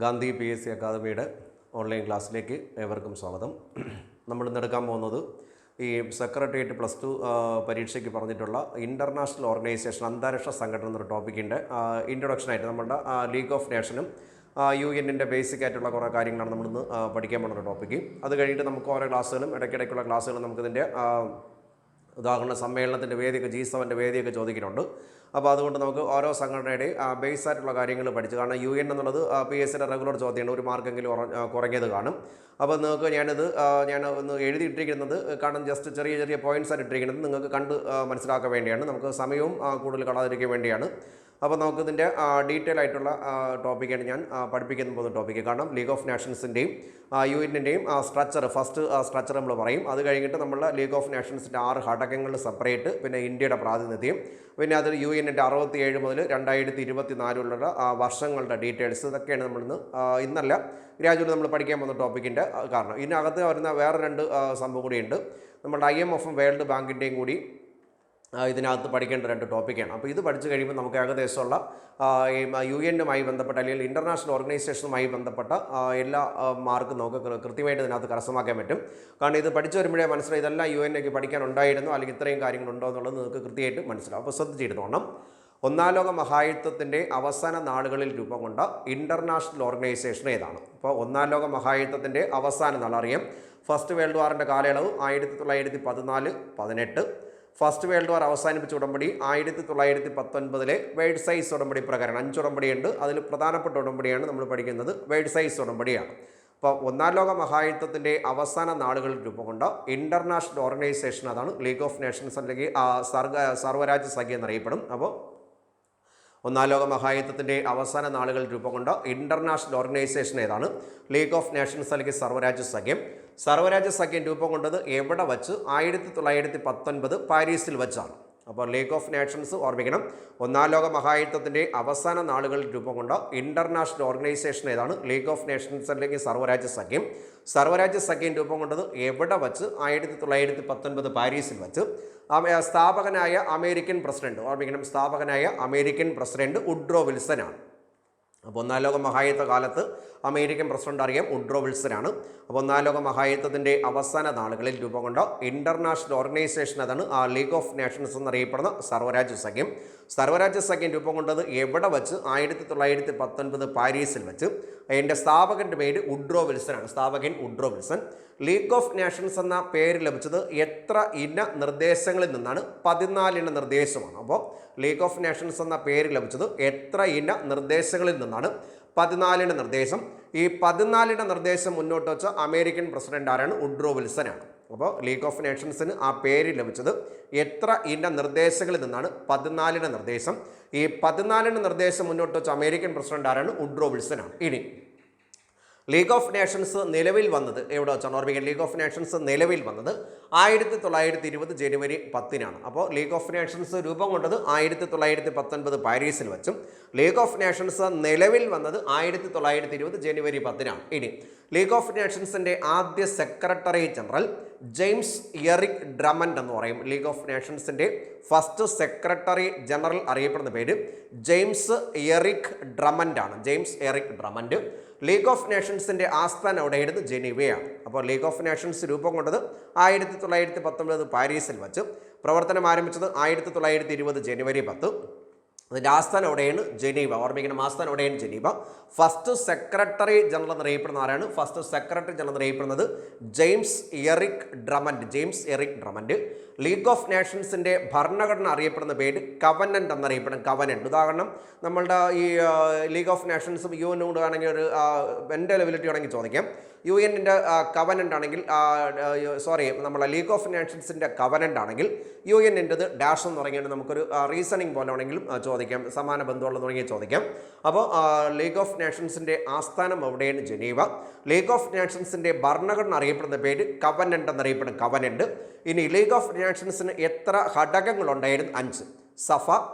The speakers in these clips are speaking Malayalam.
ഗാന്ധി PSC അക്കാദമിയുടെ ഓൺലൈൻ ക്ലാസ്സിലേക്ക് ഏവർക്കും സ്വാഗതം. നമ്മൾ ഇന്ന് എടുക്കാൻ പോകുന്നത് ഈ സെക്രട്ടേറിയറ്റ് +2 പരീക്ഷയ്ക്ക് പറഞ്ഞിട്ടുള്ള ഇൻ്റർനാഷണൽ ഓർഗനൈസേഷൻ അന്താരാഷ്ട്ര സംഘടന എന്നൊരു ടോപ്പിക്കിൻ്റെ ഇൻട്രൊഡക്ഷനായിട്ട് നമ്മുടെ ലീഗ് ഓഫ് നേഷനും UN-ൻ്റെ ബേസിക് ആയിട്ടുള്ള കുറേ കാര്യങ്ങളാണ് നമ്മളിന്ന് പഠിക്കാൻ പോകുന്ന ഒരു ടോപ്പിക്ക്. അത് കഴിഞ്ഞിട്ട് നമുക്ക് ഓരോ ക്ലാസ്സുകളും ഇടയ്ക്കിടയ്ക്കുള്ള ക്ലാസ്സുകളും നമുക്കിതിൻ്റെ ഉദാഹരണ സമ്മേളനത്തിൻ്റെ വേദിയൊക്കെ G7 വേദിയൊക്കെ ചോദിക്കുന്നുണ്ട്. അപ്പോൾ അതുകൊണ്ട് നമുക്ക് ഓരോ സംഘടനയുടെയും ബേസ് ആയിട്ടുള്ള കാര്യങ്ങൾ പഠിച്ചു. കാരണം UN എന്നുള്ളത് PSCയുടെ റെഗുലർ ചോദ്യമാണ്, ഒരു മാർക്കെങ്കിലും കുറഞ്ഞത് കാണും. അപ്പോൾ നിങ്ങൾക്ക് ഞാൻ ഒന്ന് എഴുതിയിട്ടിരിക്കുന്നത് കാരണം ജസ്റ്റ് ചെറിയ ചെറിയ പോയിൻറ്റ്സ് ആയിട്ട് ഇട്ടിരിക്കുന്നത് നിങ്ങൾക്ക് കണ്ട് മനസ്സിലാക്കാൻ വേണ്ടിയാണ്, നമുക്ക് സമയവും കൂടുതൽ കളയാതിരിക്കാൻ വേണ്ടിയാണ്. അപ്പോൾ നമുക്കിതിൻ്റെ ഡീറ്റെയിൽ ആയിട്ടുള്ള ടോപ്പിക്കാണ് ഞാൻ പഠിപ്പിക്കുന്ന പോകുന്ന ടോപ്പിക്ക്. കാരണം ലീഗ് ഓഫ് നേഷൻസിൻ്റെയും UN-ൻ്റെയും സ്ട്രക്ചർ, ഫസ്റ്റ് സ്ട്രക്ചർ നമ്മൾ പറയും. അത് കഴിഞ്ഞിട്ട് നമ്മൾ ലീഗ് ഓഫ് നേഷൻസിൻ്റെ 6 ഘടകങ്ങൾ സെപ്പറേറ്റ്, പിന്നെ ഇന്ത്യയുടെ പ്രാതിനിധ്യം, പിന്നെ അതിൽ UN-ൻ്റെ 67 മുതൽ 2024 വർഷങ്ങളുടെ ഡീറ്റെയിൽസ്, ഇതൊക്കെയാണ് നമ്മളിന്ന് ഇന്നല്ല ഗ്രാജുവലി നമ്മൾ പഠിക്കാൻ പോകുന്ന ടോപ്പിക്കിൻ്റെ കാരണം. ഇതിനകത്ത് വരുന്ന വേറെ 2 സംഭവം കൂടിയുണ്ട്. നമ്മുടെ IMF വേൾഡ് ബാങ്കിൻ്റെയും കൂടി ഇതിനകത്ത് പഠിക്കേണ്ട 2 ടോപ്പിക്കാണ്. അപ്പോൾ ഇത് പഠിച്ചു കഴിയുമ്പോൾ നമുക്ക് ഏകദേശമുള്ള UN-നുമായി ബന്ധപ്പെട്ട അല്ലെങ്കിൽ ഇൻ്റർനാഷണൽ ഓർഗനൈസേഷനുമായി ബന്ധപ്പെട്ട എല്ലാ മാർക്കും നമുക്ക് കൃത്യമായിട്ട് ഇതിനകത്ത് കരസ്ഥമാക്കാൻ പറ്റും. കാരണം ഇത് പഠിച്ചു വരുമ്പോഴേ മനസ്സിലായി ഇതെല്ലാം UN-ലേക്ക് പഠിക്കാനുണ്ടായിരുന്നു അല്ലെങ്കിൽ ഇത്രയും കാര്യങ്ങളുണ്ടോ എന്നുള്ളത് നിങ്ങൾക്ക് കൃത്യമായിട്ട് മനസ്സിലാവും. അപ്പോൾ ശ്രദ്ധിച്ചിരുന്നോണം. ഒന്നാം ലോക മഹായുദ്ധത്തിൻ്റെ അവസാന നാളുകളിൽ രൂപം കൊണ്ട ഇൻ്റർനാഷണൽ ഓർഗനൈസേഷൻ ഏതാണ്? അപ്പോൾ ഒന്നാം ലോക മഹായുദ്ധത്തിൻ്റെ അവസാന നാൾ അറിയാം. ഫസ്റ്റ് വേൾഡ് വാറിൻ്റെ കാലയളവ് 1914-18. ഫസ്റ്റ് വേൾഡ് വാർ അവസാനിപ്പിച്ച ഉടമ്പടി 1919 വേഴ്സൈസ് ഉടമ്പടി പ്രകാരം 5 ഉടമ്പടിയുണ്ട്. അതിൽ പ്രധാനപ്പെട്ട ഉടമ്പടിയാണ് നമ്മൾ പഠിക്കുന്നത്, വേഴ്സൈസ് ഉടമ്പടിയാണ്. അപ്പോൾ ഒന്നാം ലോക മഹായുദ്ധത്തിൻ്റെ അവസാന നാളുകളിൽ രൂപം കൊണ്ട ഇൻ്റർനാഷണൽ ഓർഗനൈസേഷൻ അതാണ് ലീഗ് ഓഫ് നേഷൻസ്, അല്ലെങ്കിൽ സർവ്വരാജ്യ സഖ്യം എന്നറിയപ്പെടും. അപ്പോൾ ഒന്നാം ലോക മഹായുദ്ധത്തിൻ്റെ അവസാന നാളുകളിൽ രൂപം കൊണ്ട ഇൻ്റർനാഷണൽ ഓർഗനൈസേഷൻ ഏതാണ്? ലീഗ് ഓഫ് നേഷൻസ് അല്ലെങ്കിൽ സർവ്വരാജ്യ സഖ്യം. സർവ്വരാജ്യ സഖ്യം രൂപം കൊണ്ടത് എവിടെ വച്ച്? 1919 പാരീസിൽ വെച്ചാണ്. അപ്പോൾ ലീഗ് ഓഫ് നേഷൻസ് ഓർമ്മിക്കണം. ഒന്നാം ലോക മഹായുദ്ധത്തിൻ്റെ അവസാന നാളുകളിൽ രൂപം കൊണ്ട ഇൻ്റർനാഷണൽ ഓർഗനൈസേഷൻ ഏതാണ്? ലീഗ് ഓഫ് നേഷൻസ് അല്ലെങ്കിൽ സർവ്വരാജ്യ സഖ്യം. സർവ്വരാജ്യ സഖ്യം രൂപം കൊണ്ടത് എവിടെ വച്ച്? 1919 പാരീസിൽ വച്ച്. സ്ഥാപകനായ അമേരിക്കൻ പ്രസിഡന്റ് ഓർമ്മിക്കണം, സ്ഥാപകനായ അമേരിക്കൻ പ്രസിഡന്റ് വുഡ്രോ വിൽസൺ ആണ്. അപ്പോൾ ഒന്നാം ലോക മഹായുദ്ധ കാലത്ത് അമേരിക്കൻ പ്രസിഡന്റ് അറിയാം, വുഡ്രോ വിൽസൺ ആണ്. അപ്പോൾ ഒന്നാം ലോക മഹായുദ്ധത്തിൻ്റെ അവസാന നാളുകളിൽ രൂപം കൊണ്ട ഇൻ്റർനാഷണൽ ഓർഗനൈസേഷൻ അതാണ് ലീഗ് ഓഫ് നേഷൻസ് എന്നറിയപ്പെടുന്ന സർവ്വരാജ്യ സഖ്യം. സർവ്വരാജ്യ സഖ്യം രൂപം കൊണ്ടത് എവിടെ വച്ച്? 1919 പാരീസിൽ വെച്ച്. അതിൻ്റെ സ്ഥാപകൻ്റെ പേര് വുഡ്രോ വിൽസൺ ആണ്, സ്ഥാപകൻ Woodrow Wilson. League of Nations എന്ന പേര് ലഭിച്ചത് എത്ര ഇന നിർദ്ദേശങ്ങളിൽ നിന്നാണ്? 14 ഇന നിർദ്ദേശമാണ്. അപ്പോൾ ലീഗ് ഓഫ് നേഷൻസ് എന്ന പേര് ലഭിച്ചത് എത്ര ഇന നിർദ്ദേശങ്ങളിൽ നിന്നാണ്? 14 ഇന നിർദ്ദേശം. ഈ 14 ഇന നിർദ്ദേശം മുന്നോട്ട് വെച്ച അമേരിക്കൻ പ്രസിഡന്റ് ആരാണ്? വുഡ്രോ വിൽസൺ ആണ്. അപ്പോൾ ലീഗ് ഓഫ് നേഷൻസിന് ആ പേര് ലഭിച്ചത് എത്ര ഇന നിർദ്ദേശങ്ങളിൽ നിന്നാണ്? 14 ഇന നിർദ്ദേശം. ഈ 14 ഇന നിർദ്ദേശം മുന്നോട്ട് വെച്ച അമേരിക്കൻ പ്രസിഡന്റ് ആരാണ്? വുഡ്രോ വിൽസൺ ആണ്. ഇനി ലീഗ് ഓഫ് നേഷൻസ് നിലവിൽ വന്നത് എവിടെ വെച്ചാണ്? ഓർമ്മിക്കാൻ, ലീഗ് ഓഫ് നേഷൻസ് നിലവിൽ വന്നത് 1920 ജനുവരി 10-നാണ്. അപ്പോൾ ലീഗ് ഓഫ് നേഷൻസ് രൂപം കൊണ്ടത് 1919 പാരീസിൽ വെച്ചും ലീഗ് ഓഫ് നേഷൻസ് നിലവിൽ വന്നത് 1920 ജനുവരി 10-നാണ്. ഇനി ലീഗ് ഓഫ് നേഷൻസിൻ്റെ ആദ്യ secretary general James Eric Drummond എന്ന് പറയും. ലീഗ് ഓഫ് നേഷൻസിൻ്റെ ഫസ്റ്റ് സെക്രട്ടറി ജനറൽ അറിയപ്പെടുന്ന പേര് ജെയിംസ് എറിക് ഡ്രമണ്ട് ആണ്, James Eric Drummond. League of നേഷൻസിൻ്റെ ആസ്ഥാനം എവിടെയായിരുന്നു? ജനീവയാണ്. അപ്പോൾ ലീഗ് ഓഫ് നേഷൻസ് രൂപം കൊണ്ടത് 1919 പാരീസിൽ വച്ച്. പ്രവർത്തനം ആരംഭിച്ചത് 1920 ജനുവരി 10. അതിൻ്റെ ആസ്ഥാനം എവിടെയാണ്? ജനീവ. ഓർമ്മിക്കണം, ആസ്ഥാനം എവിടെയാണ്? ജനീവ. ഫസ്റ്റ് സെക്രട്ടറി ജനറൽ എന്നറിയപ്പെടുന്ന ആരാണ്? ഫസ്റ്റ് സെക്രട്ടറി ജനറൽ എന്നറിയപ്പെടുന്നത് James Eric Drummond, James Eric Drummond. League of നേഷൻസിൻ്റെ ഭരണഘടന അറിയപ്പെടുന്ന പേര് കവനൻ്റ് എന്നറിയപ്പെടും, കവനൻ്റ്. ഉദാഹരണം, നമ്മളുടെ ഈ ലീഗ് ഓഫ് നേഷൻസും UN-ഉം കൂടെ ആണെങ്കിൽ ഒരു എൻ്റെ ലെവലിറ്റി ആണെങ്കിൽ ചോദിക്കാം. UN-ൻ്റെ കവനൻ്റ് ആണെങ്കിൽ നമ്മളെ ലീഗ് ഓഫ് നേഷൻസിൻ്റെ കവനൻ്റ് ആണെങ്കിൽ UN-ൻ്റെത് ഡാഷ് എന്ന് പറയുന്നത് നമുക്കൊരു റീസണിങ് പോലെ ആണെങ്കിലും ചോദിക്കാം, സമാന ബന്ധമുള്ള തുടങ്ങിയ ചോദിക്കാം. അപ്പോൾ ലീഗ് ഓഫ് നേഷൻസിൻ്റെ ആസ്ഥാനം എവിടെയാണ്? ജനീവ. ലീഗ് ഓഫ് നേഷൻസിൻ്റെ ഭരണഘടന അറിയപ്പെടുന്ന പേര് കവനൻ്റ് എന്നറിയപ്പെടും, കവനൻ്റ്. ഇനി ലീഗ് ഓഫ് നേഷൻസിന് എത്ര ഘടകങ്ങളുണ്ടായിരുന്നു? 5. സഭ,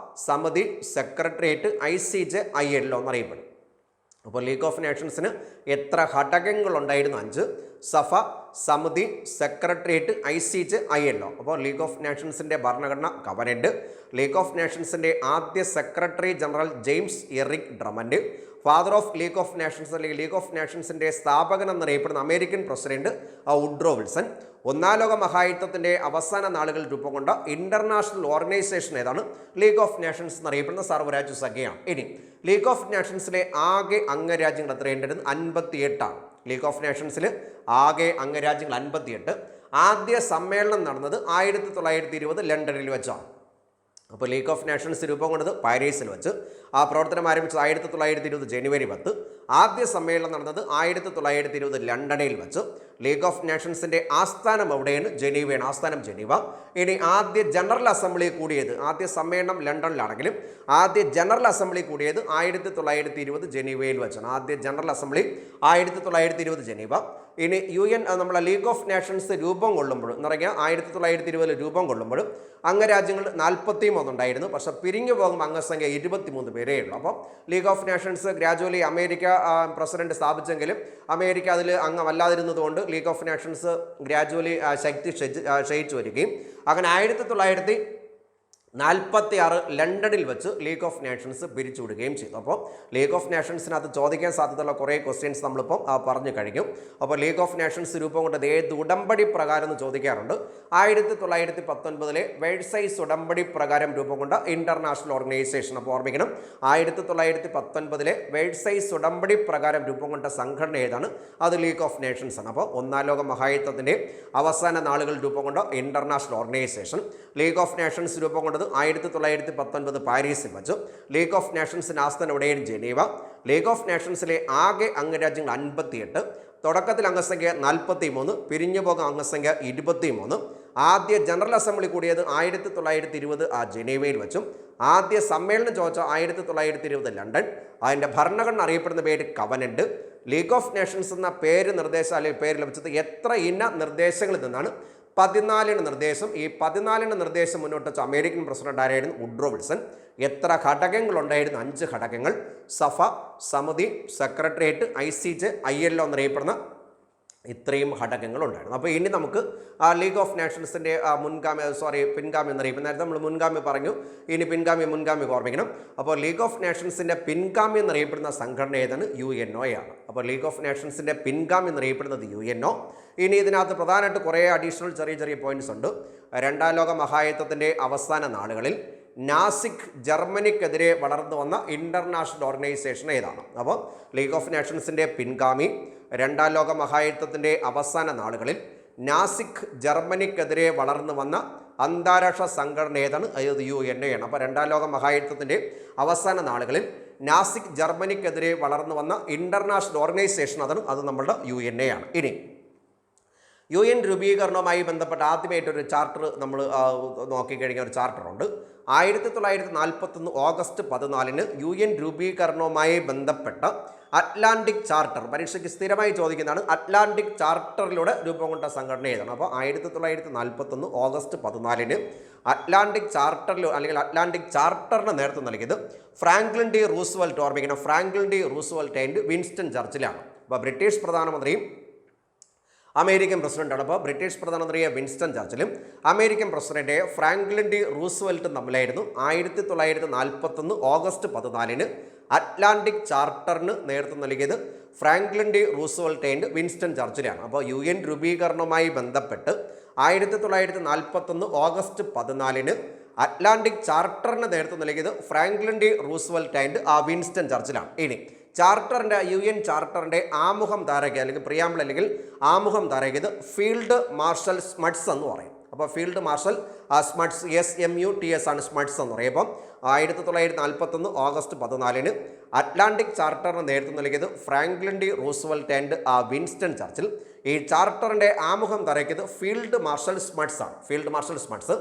സമിതി, സെക്രട്ടേറിയറ്റ്, ICJ, ILO എന്നറിയപ്പെടും. അപ്പോൾ ലീഗ് ഓഫ് നേഷൻസിന് എത്ര ഘടകങ്ങളുണ്ടായിരുന്നു? 5. സഭ, സമിതി, സെക്രട്ടേറിയറ്റ്, ICJ, ILO. അപ്പോൾ ലീഗ് ഓഫ് നേഷൻസിൻ്റെ ഭരണഘടന കവനന്റ്, ലീഗ് ഓഫ് നേഷൻസിൻ്റെ ആദ്യ secretary general James Eric Drummond, father of League of Nations അല്ലെങ്കിൽ ലീഗ് ഓഫ് നേഷൻസിൻ്റെ സ്ഥാപകൻ എന്നറിയപ്പെടുന്ന അമേരിക്കൻ പ്രസിഡന്റ് വുഡ്രോ വിൽസൺ. ഒന്നാം ലോക മഹായുദ്ധത്തിൻ്റെ അവസാന നാളുകളിൽ രൂപം കൊണ്ട ഇന്റർനാഷണൽ ഓർഗനൈസേഷൻ ഏതാണ്? ലീഗ് ഓഫ് നേഷൻസ് എന്നറിയപ്പെടുന്ന സർവ്വരാജ്യ സഖ്യയാണ്. ഇനി ലീഗ് ഓഫ് നേഷൻസിലെ ആകെ അംഗരാജ്യങ്ങൾ എത്രയുണ്ടായിരുന്നു? 58ആണ്. ലീഗ് ഓഫ് നേഷൻസിൽ ആകെ അംഗരാജ്യങ്ങൾ 58. ആദ്യ സമ്മേളനം നടന്നത് 1920 ലണ്ടനിൽ വെച്ചാണ്. അപ്പോൾ ലീഗ് ഓഫ് നേഷൻസ് രൂപം കൊണ്ടത് പാരീസിൽ വെച്ച്. ആ പ്രവർത്തനം ആരംഭിച്ചത് 1920 ജനുവരി 10. ആദ്യ സമ്മേളനം നടന്നത് 1920 ലണ്ടനിൽ വെച്ച്. ലീഗ് ഓഫ് നേഷൻസിൻ്റെ ആസ്ഥാനം എവിടെയാണ്? ജനീവയാണ്. ആസ്ഥാനം ജനീവ. ഇനി ആദ്യ ജനറൽ അസംബ്ലി കൂടിയത്, ആദ്യ സമ്മേളനം ലണ്ടനിലാണെങ്കിലും ആദ്യ ജനറൽ അസംബ്ലി കൂടിയത് 1920 ജനീവയിൽ വെച്ചാണ്. ആദ്യ ജനറൽ അസംബ്ലി 1920 ജനീവ. ഇനി UN നമ്മളെ ലീഗ് ഓഫ് നേഷൻസ് രൂപം കൊള്ളുമ്പോൾ എന്ന് പറഞ്ഞാൽ 1920 രൂപം കൊള്ളുമ്പോൾ അംഗരാജ്യങ്ങൾ 43 ഉണ്ടായിരുന്നു. പക്ഷേ പിരിഞ്ഞു പോകുമ്പോൾ അംഗസംഖ്യ 23 പേരേ ഉള്ളൂ. അപ്പോൾ League of Nations gradually America president സ്ഥാപിച്ചെങ്കിലും അമേരിക്ക അതിൽ അംഗമല്ലാതിരുന്നതുകൊണ്ട് ലീഗ് ഓഫ് നേഷൻസ് ഗ്രാജുവലി ശക്തി ക്ഷയിച്ചു വരികയും അങ്ങനെ 1946 ലണ്ടനിൽ വെച്ച് ലീഗ് ഓഫ് നേഷൻസ് പിരിച്ചുവിടുകയും ചെയ്തു. അപ്പോൾ ലീഗ് ഓഫ് നേഷൻസിനകത്ത് ചോദിക്കാൻ സാധ്യതയുള്ള കുറേ ക്വസ്റ്റ്യൻസ് നമ്മളിപ്പം പറഞ്ഞു കഴിഞ്ഞു. അപ്പോൾ ലീഗ് ഓഫ് നേഷൻസ് രൂപം കൊണ്ടത് ഏത് ഉടമ്പടി പ്രകാരം എന്ന് ചോദിക്കാറുണ്ട്. 1919 വേഴ്സൈസ് ഉടമ്പടി പ്രകാരം രൂപം കൊണ്ട ഇന്റർനാഷണൽ ഓർഗനൈസേഷൻ. അപ്പോൾ ഓർമ്മിക്കണം, 1919 വേഴ്സൈസ് ഉടമ്പടി പ്രകാരം രൂപം കൊണ്ട സംഘടന ഏതാണ്? അത് ലീഗ് ഓഫ് നേഷൻസ് ആണ്. അപ്പോൾ ഒന്നാം ലോക മഹായുദ്ധത്തിൻ്റെ അവസാന നാളുകളിൽ രൂപം കൊണ്ട international organisation. League of Nations രൂപം കൊണ്ടത് 1919 പാരീസിൽ വെച്ചു. ലീഗ് ഓഫ് നേഷൻസിൻ്റെ ആസ്ഥാനം എവിടെയാണ്? ജനീവ. ലീഗ് ഓഫ് നേഷൻസിലെ ആകെ അംഗരാജ്യങ്ങൾ 58. തുടക്കത്തിൽ അംഗസംഖ്യ 43, പിരിഞ്ഞുപോകുന്ന അംഗസംഖ്യ 23. ആദ്യ ജനറൽ അസംബ്ലി കൂടിയത് 1920 ജനീവയിൽ വെച്ചും. ആദ്യ സമ്മേളനം ചോദിച്ചാൽ 1920 ലണ്ടൻ. അതിൻ്റെ ഭരണഘടന അറിയപ്പെടുന്ന പേര് കവനന്റ്. ലീഗ് ഓഫ് നേഷൻസ് എന്ന പേര് നിർദ്ദേശം അല്ലെങ്കിൽ പേര് ലഭിച്ചത് എത്ര ഇന നിർദ്ദേശങ്ങളിൽ നിന്നാണ്? 14 നിർദ്ദേശം. ഈ 14 നിർദ്ദേശം മുന്നോട്ട് വെച്ച അമേരിക്കൻ പ്രസിഡന്റ് ആരായിരുന്നു? Woodrow Wilson. എത്ര ഘടകങ്ങളുണ്ടായിരുന്നു? 5 ഘടകങ്ങൾ. സഭ, സമിതി, സെക്രട്ടേറിയറ്റ്, ICJ, ILO എന്നറിയപ്പെടുന്ന ഇത്രയും ഘടകങ്ങളുണ്ടായിരുന്നു. അപ്പോൾ ഇനി നമുക്ക് ലീഗ് ഓഫ് നേഷൻസിൻ്റെ പിൻഗാമി എന്നറിയപ്പെടുന്ന, നേരത്തെ നമ്മൾ മുൻഗാമി പറഞ്ഞു, ഇനി മുൻഗാമി ഓർമ്മിക്കണം. അപ്പോൾ ലീഗ് ഓഫ് നേഷൻസിൻ്റെ പിൻഗാമി എന്നറിയപ്പെടുന്ന സംഘടന ഏതാണ്? UNO ആണ്. അപ്പോൾ ലീഗ് ഓഫ് നേഷൻസിൻ്റെ പിൻഗാമി എന്നറിയപ്പെടുന്നത് UNO. ഇനി ഇതിനകത്ത് പ്രധാനമായിട്ട് കുറേ അഡീഷണൽ ചെറിയ പോയിന്റ്സ് ഉണ്ട്. രണ്ടാം ലോക മഹായുദ്ധത്തിൻ്റെ അവസാന നാളുകളിൽ നാസിക് ജർമ്മനിക്കെതിരെ വളർന്നു വന്ന ഇന്റർനാഷണൽ ഓർഗനൈസേഷൻ ഏതാണ്? അപ്പോൾ ലീഗ് ഓഫ് നേഷൻസിൻ്റെ പിൻഗാമി രണ്ടാം ലോക മഹായുദ്ധത്തിൻ്റെ അവസാന നാളുകളിൽ നാസിക് ജർമ്മനിക്കെതിരെ വളർന്നു വന്ന അന്താരാഷ്ട്ര സംഘടന ഏതാണ്? അത് UNO ആണ്. അപ്പോൾ രണ്ടാം ലോക മഹായുദ്ധത്തിൻ്റെ അവസാന നാളുകളിൽ നാസിക് ജർമ്മനിക്കെതിരെ വളർന്നു വന്ന ഇന്റർനാഷണൽ ഓർഗനൈസേഷൻ അതാണ്, അത് നമ്മളുടെ UNO ആണ്. ഇനി UN രൂപീകരണവുമായി ബന്ധപ്പെട്ട ആദ്യമായിട്ടൊരു ചാർട്ടർ നമ്മൾ നോക്കിക്കഴിഞ്ഞാൽ ഒരു ചാർട്ടറുണ്ട്. 1941 ഓഗസ്റ്റ് 14 UN രൂപീകരണവുമായി ബന്ധപ്പെട്ട അറ്റ്ലാന്റിക് ചാർട്ടർ പരീക്ഷയ്ക്ക് സ്ഥിരമായി ചോദിക്കുന്നതാണ്. അറ്റ്ലാന്റിക് ചാർട്ടറിലൂടെ രൂപം കൊണ്ട സംഘടന ഏതാണ്? അപ്പോൾ 1941 ഓഗസ്റ്റ് 14 അറ്റ്ലാന്റിക് ചാർട്ടറിൽ അല്ലെങ്കിൽ അറ്റ്ലാന്റിക് ചാർട്ടറിന് നേതൃത്വം നൽകിയത് ഫ്രാങ്ക്ലിൻ ഡി റൂസ്വെൽറ്റ്. ഓർമ്മിക്കണം, Franklin D Roosevelt and Winston ചർച്ചിലാണ്. അപ്പോൾ ബ്രിട്ടീഷ് പ്രധാനമന്ത്രിയും അമേരിക്കൻ പ്രസിഡന്റാണ്. അപ്പോൾ ബ്രിട്ടീഷ് പ്രധാനമന്ത്രിയെ വിൻസ്റ്റൺ ചർച്ചിലും അമേരിക്കൻ പ്രസിഡന്റ് ഫ്രാങ്ക്ലിൻ ഡി റൂസ്വെൽറ്റും തമ്മിലായിരുന്നു 1941 ഓഗസ്റ്റ് 14 അറ്റ്ലാന്റിക് ചാർട്ടറിന് നേതൃത്വം നൽകിയത് Franklin D Roosevelt and Winston ചർച്ചിലാണ്. അപ്പോൾ UN രൂപീകരണവുമായി ബന്ധപ്പെട്ട് 1941 ഓഗസ്റ്റ് 14 അറ്റ്ലാന്റിക് ചാർട്ടറിന് നേതൃത്വം നൽകിയത് Franklin D Roosevelt and Winston ചർച്ചിലാണ്. ഇനി ചാർട്ടറിൻ്റെ UN ചാർട്ടറിൻ്റെ ആമുഖം തയ്യാറാക്കിയ അല്ലെങ്കിൽ പ്രിയാമ്പിൾ അല്ലെങ്കിൽ ആമുഖം തയ്യാറാക്കിയത് ഫീൽഡ് മാർഷൽ സ്മട്സ് എന്ന് പറയും. അപ്പോൾ ഫീൽഡ് മാർഷൽ സ്മട്സ് SMUTS ആണ് സ്മട്സ് എന്ന് പറയും. അപ്പം 1941 ഓഗസ്റ്റ് 14 അറ്റ്ലാന്റിക് ചാർട്ടറിന് നേതൃത്വം നൽകിയത് Franklin D Roosevelt and Winston ചർച്ചിൽ. ഈ ചാർട്ടറിൻ്റെ ആമുഖം തയ്യാറാക്കിയത് ഫീൽഡ് മാർഷൽ സ്മട്സ് ആണ്. ഫീൽഡ് മാർഷൽ സ്മട്സ്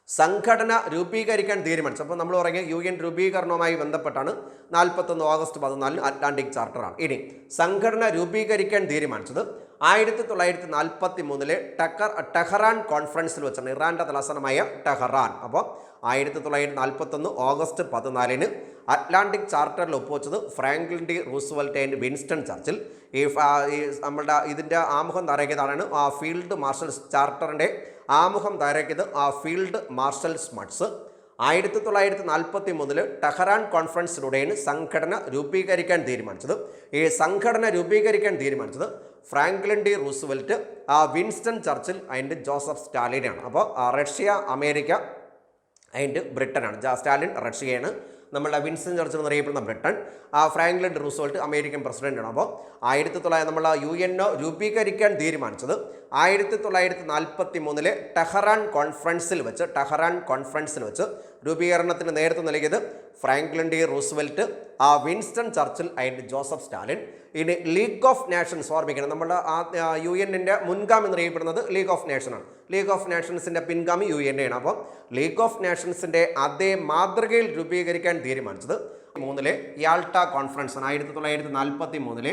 സംഘടന രൂപീകരിക്കാൻ തീരുമാനിച്ചു. അപ്പോൾ നമ്മൾ പറഞ്ഞ UN രൂപീകരണവുമായി ബന്ധപ്പെട്ടാണ് 41 ഓഗസ്റ്റ് 14 അറ്റ്ലാന്റിക് ചാർട്ടറാണ്. ഇനി സംഘടന രൂപീകരിക്കാൻ തീരുമാനിച്ചത് 1943 ടെഹ്റാൻ കോൺഫറൻസിൽ വെച്ചാണ്, ഇറാൻ്റെ തലസ്ഥാനമായ ടെഹ്റാൻ. അപ്പോൾ 1941 ഓഗസ്റ്റ് 14 അറ്റ്ലാന്റിക് ചാർട്ടറിൽ ഒപ്പുവെച്ചത് Franklin D Roosevelt and Winston ചർച്ചിൽ. ഈ നമ്മളുടെ ഇതിൻ്റെ ആമുഖം തയ്യാറാക്കിയതാണ് ഫീൽഡ് മാർഷൽസ് ചാർട്ടറിൻ്റെ ആമുഖം തയ്യാറാക്കിയത് ഫീൽഡ് മാർഷൽ സ്മട്സ്. 1943 ടെഹ്റാൻ കോൺഫറൻസിലൂടെയാണ് സംഘടന രൂപീകരിക്കാൻ തീരുമാനിച്ചത്. ഈ സംഘടന രൂപീകരിക്കാൻ തീരുമാനിച്ചത് Franklin D Roosevelt, Winston Churchill and Joseph സ്റ്റാലിനാണ്. അപ്പോൾ റഷ്യ, അമേരിക്ക ആൻഡ് ബ്രിട്ടനാണ്. സ്റ്റാലിൻ റഷ്യയാണ്, നമ്മളുടെ വിൻസ്റ്റൺ ചർച്ചിൽ എന്നറിയപ്പെടുന്ന Britain, Franklin D Roosevelt American പ്രസിഡന്റാണ്. അപ്പോൾ 1900 നമ്മൾ UNO രൂപീകരിക്കാൻ തീരുമാനിച്ചത് 1943 ടെഹ്റാൻ കോൺഫറൻസിൽ വെച്ച് രൂപീകരണത്തിന് നേതൃത്വം നൽകിയത് Franklin D Roosevelt, Winston Churchill and Joseph Stalin. ഇനി ലീഗ് ഓഫ് നേഷൻസ് ഓർമ്മിക്കണം, നമ്മുടെ UN-ൻ്റെ മുൻഗാമി എന്നറിയപ്പെടുന്നത് ലീഗ് ഓഫ് നേഷനാണ്. ലീഗ് ഓഫ് നേഷൻസിൻ്റെ പിൻഗാമി UN ആണ്. അപ്പോൾ ലീഗ് ഓഫ് നേഷൻസിൻ്റെ അതേ മാതൃകയിൽ രൂപീകരിക്കാൻ തീരുമാനിച്ചത് 1943 യാൾട്ട കോൺഫറൻസ്, 1943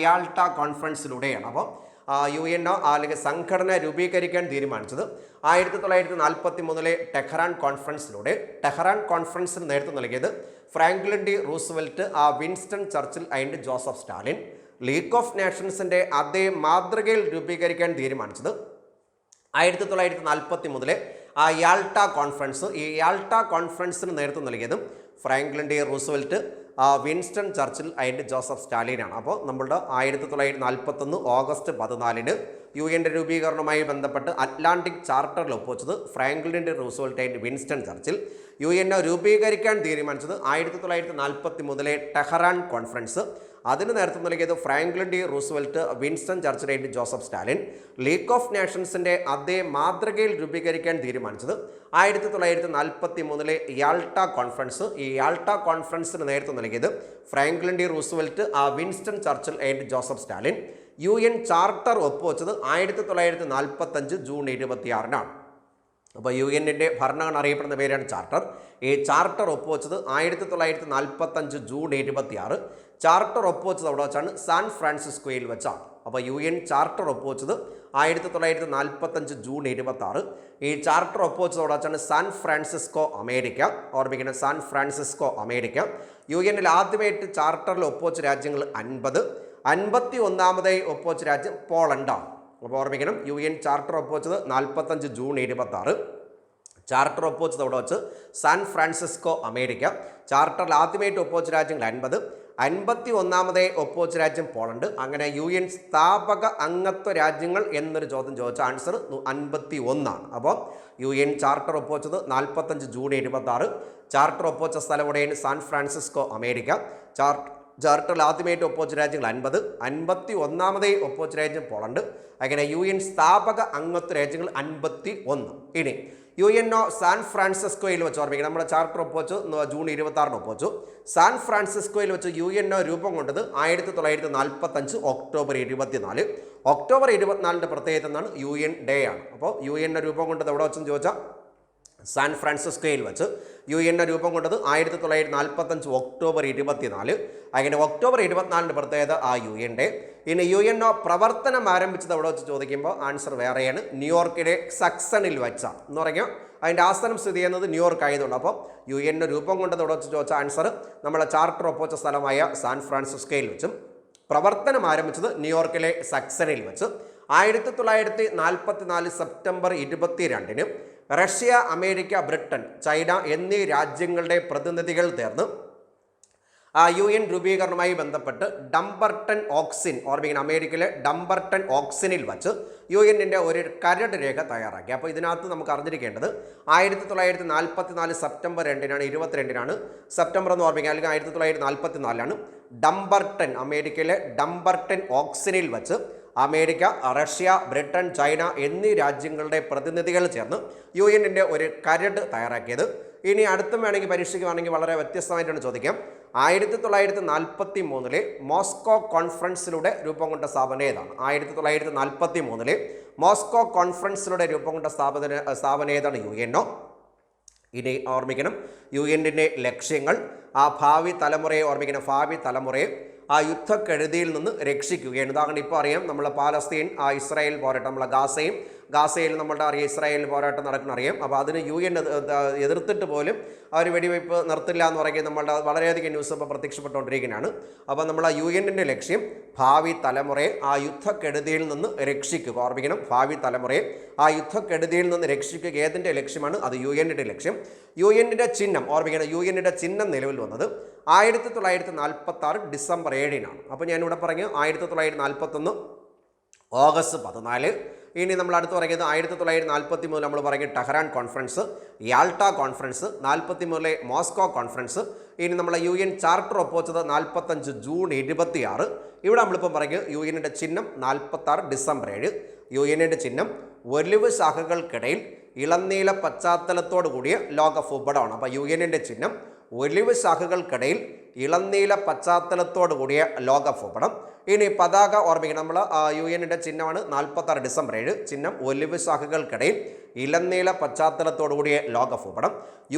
യാൾട്ട കോൺഫറൻസിലൂടെയാണ്. അപ്പോൾ UNO അല്ലെങ്കിൽ സംഘടന രൂപീകരിക്കാൻ തീരുമാനിച്ചത് 1943 ടെഹ്റാൻ കോൺഫറൻസിലൂടെ. ടെഹ്റാൻ കോൺഫറൻസിന് നേതൃത്വം നൽകിയത് Franklin D Roosevelt, Winston Churchill and Joseph Stalin. League of നേഷൻസിൻ്റെ അതേ മാതൃകയിൽ രൂപീകരിക്കാൻ തീരുമാനിച്ചത് 1943 യാൾട്ട കോൺഫറൻസ്. ഈ യാൾട്ട കോൺഫറൻസിന് നേതൃത്വം നൽകിയതും Franklin D Roosevelt, Winston Churchill and Joseph സ്റ്റാലിനാണ്. അപ്പോൾ നമ്മളുടെ 1941 ഓഗസ്റ്റ് 14 UN രൂപീകരണവുമായി ബന്ധപ്പെട്ട് അറ്റ്ലാന്റിക് ചാർട്ടറിൽ ഒപ്പുവെച്ചത് Franklin D Roosevelt and Winston Churchill. UNO രൂപീകരിക്കാൻ തീരുമാനിച്ചത് 1943 ടെഹ്റാൻ കോൺഫറൻസ്. അതിന് നേതൃത്വം നൽകിയത് Franklin D Roosevelt, Winston Churchill and Joseph Stalin. League of നേഷൻസിൻ്റെ അതേ മാതൃകയിൽ രൂപീകരിക്കാൻ തീരുമാനിച്ചത് 1943 യാൾട്ട കോൺഫറൻസ്. ഈ യാൾട്ട കോൺഫറൻസിന് നേതൃത്വം നൽകിയത് Franklin D Roosevelt, Winston Churchill and Joseph Stalin. UN charter ഒപ്പുവെച്ചത് 1945 ജൂൺ 26-നാണ്. അപ്പോൾ UN-ൻ്റെ ഭരണഘടന അറിയപ്പെടുന്ന പേരാണ് ചാർട്ടർ. ഈ ചാർട്ടർ ഒപ്പുവെച്ചത് 1945 ജൂൺ 26. ചാർട്ടർ ഒപ്പുവെച്ചത് അവിടെ വെച്ചാണ്, സാൻ ഫ്രാൻസിസ്കോയിൽ വെച്ചാണ്. അപ്പോൾ UN ചാർട്ടർ ഒപ്പുവെച്ചത് 1945 ജൂൺ 26. ഈ ചാർട്ടർ ഒപ്പുവെച്ചത് അവിടെ വെച്ചാണ് സാൻ ഫ്രാൻസിസ്കോ, അമേരിക്ക. ഓർമ്മിക്കണം, സാൻ ഫ്രാൻസിസ്കോ, അമേരിക്ക. UN-ൽ ആദ്യമായിട്ട് ചാർട്ടറിൽ ഒപ്പുവെച്ച രാജ്യങ്ങൾ 50. 51-ാമതായി ഒപ്പുവെച്ച രാജ്യം പോളണ്ടാണ്. അപ്പോൾ ഓർമ്മിക്കണം, UN ചാർട്ടർ ഒപ്പുവെച്ചത് 45 ജൂൺ 26. ചാർട്ടർ ഒപ്പുവെച്ചത് അവിടെ വെച്ച് സാൻ ഫ്രാൻസിസ്കോ, അമേരിക്ക. ചാർട്ടറിൽ ആദ്യമായിട്ട് ഒപ്പുവെച്ച രാജ്യങ്ങൾ 50. 51-ാമതായി ഒപ്പുവെച്ച രാജ്യം പോളണ്ട്. അങ്ങനെ UN സ്ഥാപക അംഗത്വ രാജ്യങ്ങൾ എന്നൊരു ചോദ്യം ചോദിച്ച ആൻസർ 51-ആണ്. അപ്പോൾ UN ചാർട്ടർ ഒപ്പുവെച്ചത് 45 ജൂൺ 26. ചാർട്ടർ ഒപ്പുവെച്ച സ്ഥലം എവിടെയാണ്? San Francisco, America. ചാർട്ടറിൽ ആദ്യമായിട്ട് ഒപ്പുവെച്ച രാജ്യങ്ങൾ 50. 51-ാമതായി ഒപ്പുവെച്ച രാജ്യം പോളണ്ട്. അങ്ങനെ UN സ്ഥാപക അംഗത്വ രാജ്യങ്ങൾ 51. ഇനി UNO സാൻ ഫ്രാൻസിസ്കോയിൽ വെച്ച് ഓർമ്മിക്കണം, നമ്മുടെ ചാർട്ടർ ഒപ്പുവെച്ചു ജൂൺ 26-ന് ഒപ്പുവെച്ചു. സാൻ ഫ്രാൻസിസ്കോയിൽ വെച്ച് UNO രൂപം കൊണ്ടത് 1945 ഒക്ടോബർ 24. ഒക്ടോബർ 24-ൻ്റെ പ്രത്യേകത എന്നാണ്? UN ഡേ ആണ്. അപ്പോൾ UNO രൂപം കൊണ്ടത് എവിടെ വെച്ചെന്ന് ചോദിച്ചാൽ സാൻ ഫ്രാൻസിസ്കോയിൽ വെച്ച്. UNO രൂപം കൊണ്ടത് 1945 ഒക്ടോബർ 24. അങ്ങനെ ഒക്ടോബർ 24-ൻ്റെ പ്രത്യേകത UN ഡേ. ഇനി UNO പ്രവർത്തനം ആരംഭിച്ചത് എവിടെ വെച്ച് ചോദിക്കുമ്പോൾ ആൻസർ വേറെയാണ്, ന്യൂയോർക്കിലെ സക്സണിൽ വെച്ചാണ്. എന്ന് പറഞ്ഞാൽ അതിൻ്റെ ആസ്ഥാനം സ്ഥിതി ചെയ്യുന്നത് ന്യൂയോർക്ക് ആയതുകൊണ്ട്. അപ്പോൾ UNO രൂപം കൊണ്ടത് എവിടെ വെച്ച് ചോദിച്ച ആൻസർ നമ്മളെ ചാർട്ടർ ഒപ്പുവെച്ച സ്ഥലമായ സാൻ ഫ്രാൻസിസ്കോയിൽ വെച്ചും പ്രവർത്തനം ആരംഭിച്ചത് ന്യൂയോർക്കിലെ സക്സണിൽ വെച്ച്. 1944 സെപ്റ്റംബർ 22-ന് റഷ്യ, അമേരിക്ക, ബ്രിട്ടൻ, ചൈന എന്നീ രാജ്യങ്ങളുടെ പ്രതിനിധികൾ ചേർന്ന് UN രൂപീകരണവുമായി ബന്ധപ്പെട്ട് ഡംബർട്ടൺ ഓക്സിൻ, ഓർമ്മിക്കണം, അമേരിക്കയിലെ ഡംബർട്ടൺ ഓക്സിനിൽ വച്ച് UN-ൻ്റെ ഒരു കരട് രേഖ തയ്യാറാക്കി. അപ്പോൾ ഇതിനകത്ത് നമുക്ക് അറിഞ്ഞിരിക്കേണ്ടത് 1944 സെപ്റ്റംബർ 22-നാണ് സെപ്റ്റംബർ എന്ന് ഓർമ്മിക്കുക, അല്ലെങ്കിൽ 1944-ലാണ് ഡംബർട്ടൺ, അമേരിക്കയിലെ ഡംബർട്ടൺ ഓക്സിനിൽ വച്ച് അമേരിക്ക, റഷ്യ, ബ്രിട്ടൻ, ചൈന എന്നീ രാജ്യങ്ങളുടെ പ്രതിനിധികൾ ചേർന്ന് UN-ൻ്റെ ഒരു കരട് തയ്യാറാക്കിയത്. ഇനി അടുത്തും വേണമെങ്കിൽ പരീക്ഷയ്ക്ക് വേണമെങ്കിൽ വളരെ വ്യത്യസ്തമായിട്ടാണ് ചോദിക്കാം. 1943 മോസ്കോ കോൺഫറൻസിലൂടെ രൂപം കൊണ്ട സ്ഥാപനം ഏതാണ്? 1943 മോസ്കോ കോൺഫറൻസിലൂടെ രൂപം കൊണ്ട സ്ഥാപനം ഏതാണ്? UNO. ഇനി ഓർമ്മിക്കണം, UN-ൻ്റെ ലക്ഷ്യങ്ങൾ, ഭാവി തലമുറയെ ഓർമ്മിക്കണം, ഭാവി തലമുറയെ ആ യുദ്ധക്കെടുതിയിൽ നിന്ന് രക്ഷിക്കുകയാണ്. ഉദാഹരണം ഇപ്പോൾ അറിയാം, നമ്മൾ പാലസ്തീൻ ഇസ്രായേൽ പോരാട്ടം, നമ്മളെ ഗാസയിൽ നമ്മളുടെ അറിയാം ഇസ്രായേൽ പോരാട്ടം നടക്കുന്ന അറിയാം. അപ്പോൾ അതിന് UN എതിർത്തിട്ട് പോലും അവർ വെടിവയ്പ്പ് നിർത്തില്ല എന്ന് പറയുന്നത് നമ്മളുടെ വളരെയധികം ന്യൂസ് ഇപ്പോൾ പ്രത്യക്ഷപ്പെട്ടുകൊണ്ടിരിക്കുന്നതാണ്. അപ്പോൾ നമ്മൾ UN ലക്ഷ്യം ഭാവി തലമുറയെ ആ യുദ്ധക്കെടുതിയിൽ നിന്ന് രക്ഷിക്കുക. ഓർമ്മിക്കണം, ഭാവി തലമുറയെ ആ യുദ്ധക്കെടുതിയിൽ നിന്ന് രക്ഷിക്കുക ഏതിൻ്റെ ലക്ഷ്യമാണ്? അത് UN ലക്ഷ്യം. UN ചിഹ്നം ഓർമ്മിക്കണം, UN ചിഹ്നം നിലവിൽ വന്നത് 1946 ഡിസംബർ 7 അപ്പോൾ ഞാനിവിടെ പറഞ്ഞു 1941 ഓഗസ്റ്റ് 14. ഇനി നമ്മൾ അടുത്ത് പറയുന്നത് 1943 നമ്മൾ പറയും Tehran conference, Yalta conference, 43 Moscow conference. ഇനി നമ്മളെ UN ചാർട്ടർ ഒപ്പുവെച്ചത് 45 ജൂൺ 26. ഇവിടെ നമ്മളിപ്പം പറയും UN ചിഹ്നം 46 ഡിസംബർ 7. UN ചിഹ്നം ഒലിവ് ശാഖകൾക്കിടയിൽ ഇളനീല പശ്ചാത്തലത്തോടു കൂടിയ ലോക ഭൂപടമാണ്. അപ്പോൾ UN ചിഹ്നം ഒലിവ് ശാഖകൾക്കിടയിൽ ഇളനീല പശ്ചാത്തലത്തോടു കൂടിയ ലോക ഭൂപടം. ഇനി പതാക ഓർമ്മിക്കണം, നമ്മൾ UN ചിഹ്നമാണ് 46 ഡിസംബർ 7, ചിഹ്നം ഒലിവ് ശാഖകൾക്കിടയിൽ ഇളനീല പശ്ചാത്തലത്തോടു കൂടിയ ലോക ഭൂപടം.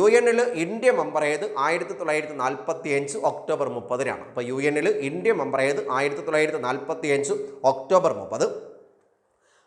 UN ഇന്ത്യ മെമ്പർ ആയത് 1945 ഒക്ടോബർ 30. അപ്പോൾ UN ഇന്ത്യ മെമ്പർ ആയത് 1945 ഒക്ടോബർ 30.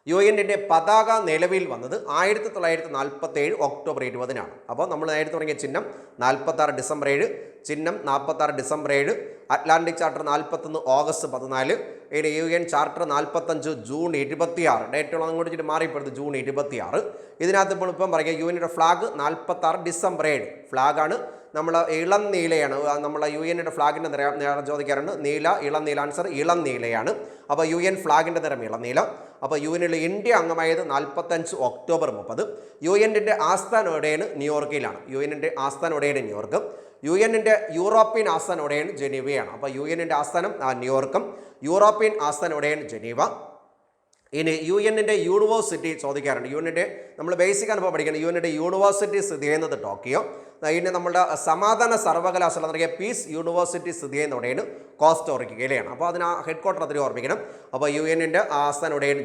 UN പതാക നിലവിൽ വന്നത് 1947 ഒക്ടോബർ 20. അപ്പോൾ നമ്മൾ നേരത്തെ തുടങ്ങിയ ചിഹ്നം 46 ഡിസംബർ 7, ചിഹ്നം 46 ഡിസംബർ 7, അറ്റ്ലാന്റിക് ചാർട്ടർ 41 ഓഗസ്റ്റ് 14. ഇനി UN ചാർട്ടർ 45 ജൂൺ 26. ഡേറ്റുകൾ അങ്ങോട്ട് വെച്ചിട്ട് മാറിപ്പോയത് ജൂൺ 26. ഇതിനകത്ത് ഇപ്പം പറയുക UN ഫ്ലാഗ് 46 ഡിസംബർ 7 ഫ്ലാഗാണ്. നമ്മൾ ഇളം നീലയാണ്, നമ്മളെ UN ഫ്ലാഗിൻ്റെ നിറം ചോദിക്കാറുണ്ട്. നീല, ഇളം നീല. ആൻസർ ഇളം നീലയാണ്. അപ്പോൾ UN ഫ്ലാഗിൻ്റെ നിറം ഇളനീല. അപ്പോൾ UN ഇന്ത്യ അംഗമായത് 45 ഒക്ടോബർ 30. UN ആസ്ഥാനം എവിടെയാണ്? ന്യൂയോർക്കിലാണ്. UN ആസ്ഥാനം എവിടെയാണ്? ന്യൂയോർക്ക്. UN യൂറോപ്യൻ ആസ്ഥാനം എവിടെയാണ്? ജനീവയാണ്. അപ്പോൾ UN ആസ്ഥാനം ന്യൂയോർക്കും, യൂറോപ്യൻ ആസ്ഥാനം എവിടെയാണ്? ജനീവ. ഇനി UN യൂണിവേഴ്സിറ്റി ചോദിക്കാറുണ്ട്. UN നമ്മൾ ബേസിക് അനുഭവം പഠിക്കണം. UN യൂണിവേഴ്സിറ്റി സ്ഥിതി ചെയ്യുന്നത് ടോക്കിയോ. ഇനി നമ്മളുടെ സമാധാന സർവകലാശാല എന്ന് പറയുക പീസ് യൂണിവേഴ്സിറ്റി സ്ഥിതി ചെയ്യുന്നവിടെയാണ് കോസ്റ്റോറിക്കയിലാണ്. അപ്പോൾ അതിന് ഹെഡ് ക്വാർട്ടർ അതിൽ ഓർമ്മിക്കണം. അപ്പോൾ UN ആസ്ഥാനം എവിടെയാണ്?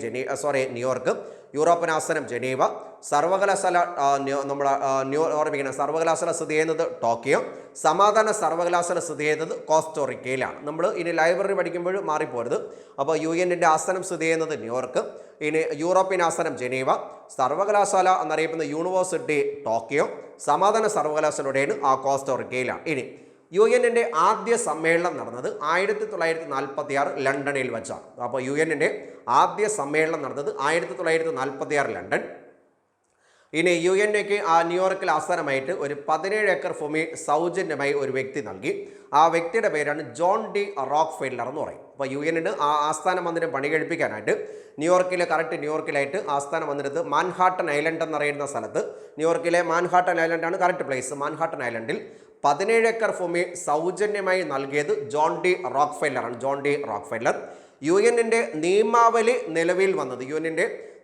ന്യൂയോർക്ക്. യൂറോപ്യൻ ആസ്ഥാനം ജനീവ. സർവകലാശാല ഓർമ്മിക്കണം, സർവകലാശാല സ്ഥിതി ചെയ്യുന്നത് ടോക്കിയോ. സമാധാന സർവകലാശാല സ്ഥിതി ചെയ്യുന്നത് കോസ്റ്റോറിക്കയിലാണ്. നമ്മൾ ഇനി ലൈബ്രറി പഠിക്കുമ്പോൾ മാറിപ്പോരുത്. അപ്പോൾ UN ആസ്ഥാനം സ്ഥിതി ചെയ്യുന്നത് ന്യൂയോർക്ക്. ഇനി യൂറോപ്യൻ ആസ്ഥാനം ജനീവ. സർവകലാശാല എന്നറിയപ്പെടുന്ന യൂണിവേഴ്സിറ്റി ടോക്കിയോ. സമാധാന സർവകലാശാലയുടെയാണ് കോസ്റ്റോറിക്കയിലാണ്. ഇനി UN ആദ്യ സമ്മേളനം നടന്നത് 1946 ലണ്ടനിൽ വെച്ചാണ്. അപ്പോൾ UN ആദ്യ സമ്മേളനം നടന്നത് 1946 ലണ്ടൻ. ഇനി UN ന്യൂയോർക്കിൽ ആസ്ഥാനമായിട്ട് ഒരു 17 ഏക്കർ ഭൂമി സൗജന്യമായി ഒരു വ്യക്തി നൽകി. ആ വ്യക്തിയുടെ പേരാണ് ജോൺ ഡി റോക്ക്ഫെല്ലർ എന്ന് പറയും. അപ്പോൾ UN ആസ്ഥാന മന്ദിരം പണി കഴിപ്പിക്കാനായിട്ട് ന്യൂയോർക്കിലായിട്ട് ആസ്ഥാന മന്ദിരത്ത് മാൻഹാട്ടൻ ഐലൻഡ് എന്നറിയുന്ന സ്ഥലത്ത്, ന്യൂയോർക്കിലെ മാൻഹാട്ടൻ ഐലൻഡാണ് കറക്റ്റ് പ്ലേസ്. മാൻഹാട്ടൻ ഐലൻഡിൽ 17 ഏക്കർ ഭൂമി സൗജന്യമായി നൽകിയത് ജോൺ ഡി റോക്ക്ഫെല്ലറാണ്. John D Rockefeller. UN നിയമാവലി നിലവിൽ വന്നത്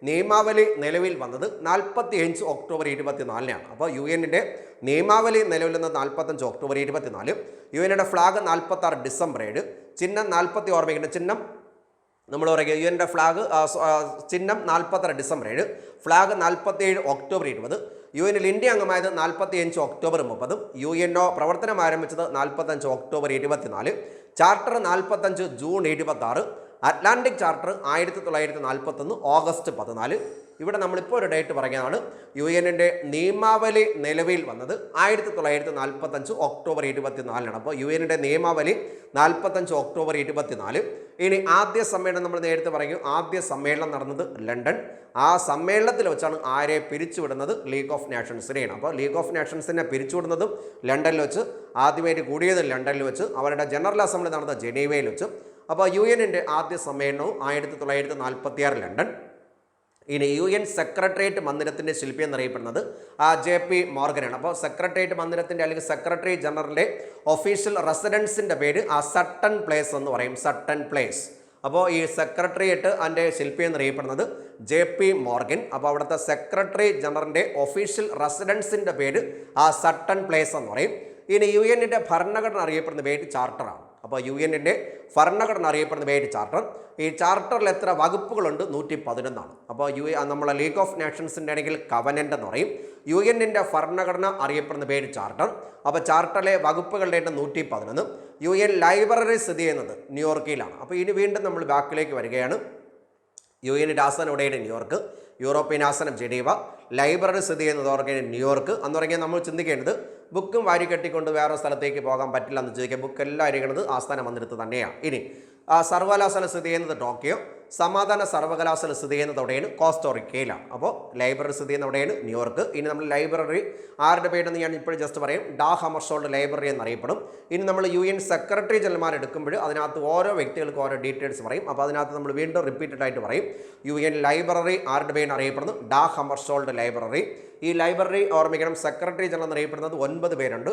നിയമാവലി നിലവിൽ വന്നത് 45 ഒക്ടോബർ 24. അപ്പോൾ UN നിയമാവലി നിലവിൽ വന്നത് 45 ഒക്ടോബർ 24. UN ഫ്ലാഗ് 46 ഡിസംബർ 7, ചിഹ്നം 40 ഓർമ്മിക്കേണ്ട ചിഹ്നം നമ്മൾ പറയുക. UN ഫ്ലാഗ് ചിഹ്നം 46 December 7, flag 47 October 20. UN India അംഗമായത് 45 ഒക്ടോബർ 30. UNO പ്രവർത്തനം ആരംഭിച്ചത് 45 October 24. Charter 45 June 26. Atlantic charter 1941 August 14. ഇവിടെ നമ്മളിപ്പോൾ ഒരു ഡേറ്റ് പറയുന്നതാണ്. UN നിയമാവലി നിലവിൽ വന്നത് 1945 ഒക്ടോബർ 24. അപ്പോൾ UN നിയമാവലി 45 ഒക്ടോബർ 24. ഇനി ആദ്യ സമ്മേളനം നമ്മൾ നേരത്തെ പറയും. ആദ്യ സമ്മേളനം നടന്നത് ലണ്ടൻ. ആ സമ്മേളനത്തിൽ വെച്ചാണ് ആരെ പിരിച്ചുവിടുന്നത്? League of നേഷൻസിനെയാണ്. അപ്പോൾ ലീഗ് ഓഫ് നേഷൻസിനെ പിരിച്ചുവിടുന്നതും ലണ്ടനിൽ വെച്ച്, ആദ്യമായിട്ട് കൂടിയത് ലണ്ടനിൽ വെച്ച്, അവരുടെ ജനറൽ അസംബ്ലി നടന്നത് ജനീവയിൽ വെച്ച്. അപ്പോൾ UN ആദ്യ സമ്മേളനവും 1946 ലണ്ടൻ. ഇനി UN സെക്രട്ടേറിയറ്റ് മന്ദിരത്തിൻ്റെ ശില്പി എന്നറിയപ്പെടുന്നത് JP മോർഗനാണ്. അപ്പോൾ സെക്രട്ടേറിയറ്റ് മന്ദിരത്തിൻ്റെ അല്ലെങ്കിൽ സെക്രട്ടറി ജനറലിൻ്റെ ഒഫീഷ്യൽ റെസിഡൻസിൻ്റെ പേര് സട്ടൺ പ്ലേസ് എന്ന് പറയും. Sutton place. അപ്പോൾ ഈ സെക്രട്ടേറിയറ്റ് അതിൻ്റെ ശില്പി എന്നറിയപ്പെടുന്നത് JP മോർഗൻ. അപ്പോൾ അവിടുത്തെ സെക്രട്ടറി ജനറലിൻ്റെ ഒഫീഷ്യൽ റെസിഡൻസിൻ്റെ പേര് സട്ടൺ പ്ലേസ് എന്ന് പറയും. ഇനി UN ഭരണഘടന അറിയപ്പെടുന്ന പേര് ചാർട്ടറാണ്. അപ്പോൾ UN-ന്റെ ഭരണഘടന അറിയപ്പെടുന്ന പേര് ചാർട്ടർ. ഈ ചാർട്ടറിൽ എത്ര വകുപ്പുകളുണ്ട്? 111 ആണ്. അപ്പോൾ നമ്മളെ ലീഗ് ഓഫ് നേഷൻസിൻ്റെ ആണെങ്കിൽ കവനൻ്റ് എന്ന് പറയും. UN-ന്റെ ഭരണഘടന അറിയപ്പെടുന്ന പേര് ചാർട്ടർ. അപ്പോൾ ചാർട്ടറിലെ വകുപ്പുകളുടെ എണ്ണം 111. UN ലൈബ്രറി സ്ഥിതി ചെയ്യുന്നത് ന്യൂയോർക്കിലാണ്. അപ്പോൾ ഇനി വീണ്ടും നമ്മൾ ബാക്കിലേക്ക് വരികയാണ്. UN-ന്റെ ആസ്ഥാനം എവിടെയാണ്? ന്യൂയോർക്ക്. യൂറോപ്യൻ ആസ്ഥാനം ജനീവ. ലൈബ്രറി സ്ഥിതി ചെയ്യുന്നത് ന്യൂയോർക്ക്. എന്ന് പറഞ്ഞാൽ നമ്മൾ ചിന്തിക്കേണ്ടത് ബുക്കും വാരി കെട്ടിക്കൊണ്ട് വേറെ സ്ഥലത്തേക്ക് പോകാൻ പറ്റില്ല എന്ന് ചോദിക്കുക. ബുക്കെല്ലാം ഇരിക്കുന്നത് ആസ്ഥാന മന്ദിരത്ത് തന്നെയാണ്. ഇനി സർവകലാശാല സ്ഥിതി ചെയ്യുന്നത് ടോക്കിയോ. സമാധാന സർവകലാശാല സ്ഥിതി ചെയ്യുന്നത് എവിടെയാണ്? കോസ്റ്റോറിക്കയിലാണ്. അപ്പോൾ ലൈബ്രറി സ്ഥിതി ചെയ്യുന്ന എവിടെയാണ്? ന്യൂയോർക്ക്. ഇനി നമ്മൾ ലൈബ്രറി ആരുടെ പേരെന്ന് ഞാൻ ഇപ്പോഴും ജസ്റ്റ് പറയും. ഡാ ഹമർഷോൾഡ് ലൈബ്രറി എന്നറിയപ്പെടും. ഇനി നമ്മൾ UN സെക്രട്ടറി ജനറൽമാർ എടുക്കുമ്പോൾ അതിനകത്ത് ഓരോ വ്യക്തികൾക്ക് ഓരോ ഡീറ്റെയിൽസ് പറയും. അപ്പോൾ അതിനകത്ത് നമ്മൾ വീണ്ടും റിപ്പീറ്റഡ് ആയിട്ട് പറയും. UN ലൈബ്രറി ആരുടെ പേരിന് അറിയപ്പെടുന്നു? ഡാ ഹമർഷോൾഡ് ലൈബ്രറി. ഈ ലൈബ്രറി ഓർമ്മിക്കണം, സെക്രട്ടറി ജനറൽ എന്നറിയപ്പെടുന്നത് 9 പേരുണ്ട്.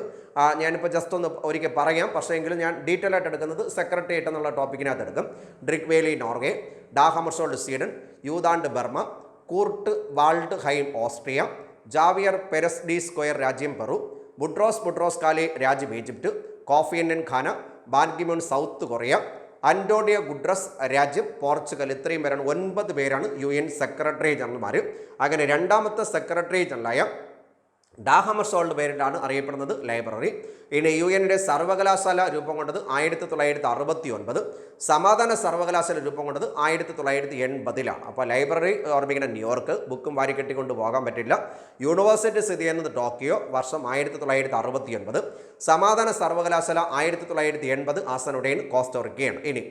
ഞാനിപ്പോൾ ജസ്റ്റ് ഒന്ന് ഒരിക്കൽ പറയാം, പക്ഷേ എങ്കിലും ഞാൻ ഡീറ്റെയിൽ ആയിട്ട് എടുക്കുന്നത് സെക്രട്ടേറിയറ്റ് എന്നുള്ള ടോപ്പിക്കിനകത്ത് എടുക്കും. ഡ്രിക് വേലി Norway, Dag Hammarskjold Sweden, U Thant Burma, Kurt Waldheim Austria, Javier Perez de Cuellar രാജ്യം പെറു, ബുട്രോസ് കാലി രാജ്യം Egypt, Kofi Annan Ghana, Ban Ki Moon South Korea, Antonio Guterres രാജ്യം പോർച്ചുഗൽ. ഇത്രയും പേരാണ്, 9 പേരാണ് UN സെക്രട്ടറി ജനറൽമാർ. അങ്ങനെ രണ്ടാമത്തെ സെക്രട്ടറി ജനറലായ ഡാ ഹമർഷോൾഡ് പേരിലാണ് അറിയപ്പെടുന്നത് ലൈബ്രറി. ഇനി UN-ന്റെ സർവകലാശാല രൂപം കൊണ്ടത് 1969. സമാധാന സർവകലാശാല രൂപം കൊണ്ടത് 1980-ലാണ്. അപ്പോൾ ലൈബ്രറി ഓർമ്മിക്കുന്ന ന്യൂയോർക്ക്, ബുക്കും വാരി കെട്ടിക്കൊണ്ട് പോകാൻ പറ്റില്ല. യൂണിവേഴ്സിറ്റി സ്ഥിതി ചെയ്യുന്നത് ടോക്കിയോ, വർഷം 1969. സമാധാന സർവകലാശാല 1980, ആസ്ഥാനോടെയാണ് കോസ്റ്റോറിക്കയാണ്. ഇനി